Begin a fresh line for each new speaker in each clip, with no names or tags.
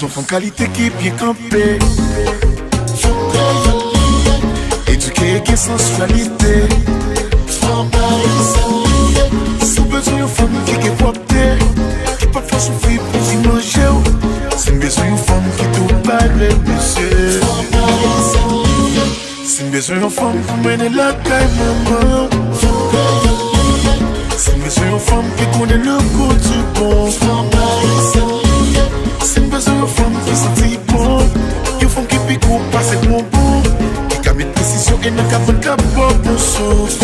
besoin d'une qualité qui est bien campée. Éduquée qui est sensualité. Sous besoin d'une femme qui est portée, qui peut faire souffrir pour s'y manger. C'est besoin d'une femme qui tout parle, monsieur. C'est besoin d'une femme qui mène la caille, maman. C'est besoin d'une femme qui connaît le goût du bon. C'est besoin d'une femme qui sentit bon. Une femme qui pique ou passe mon bon. Qui a mis précision et n'a qu'à prendre qu'à boire pour sauce.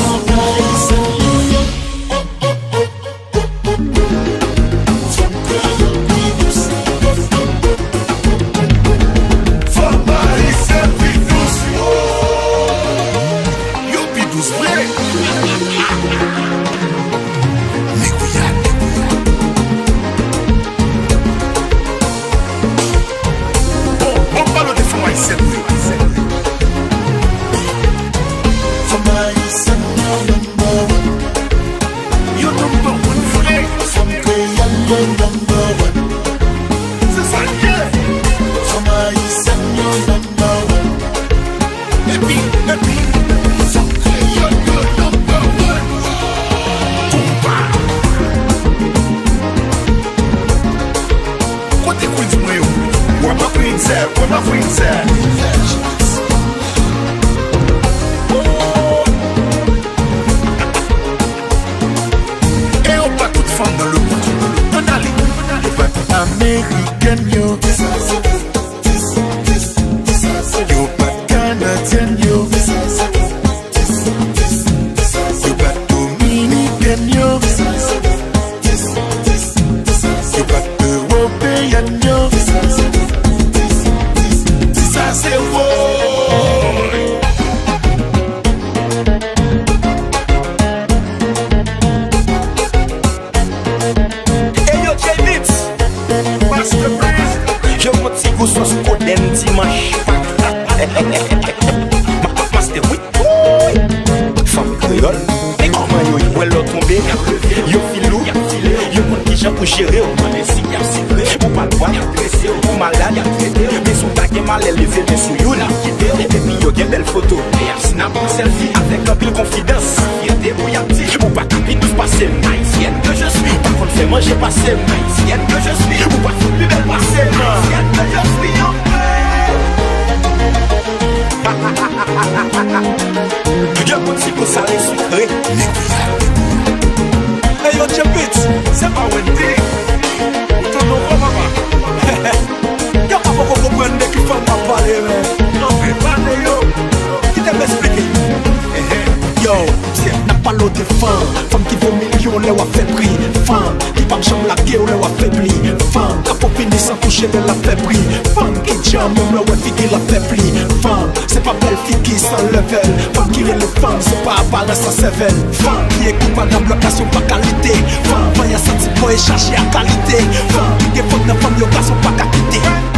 Femme qui écoute pas la location pas qualité. Femme, va y a senti pour échanger à qualité. Femme qui est faute de femme, y'a pas son pas qu'à quitter.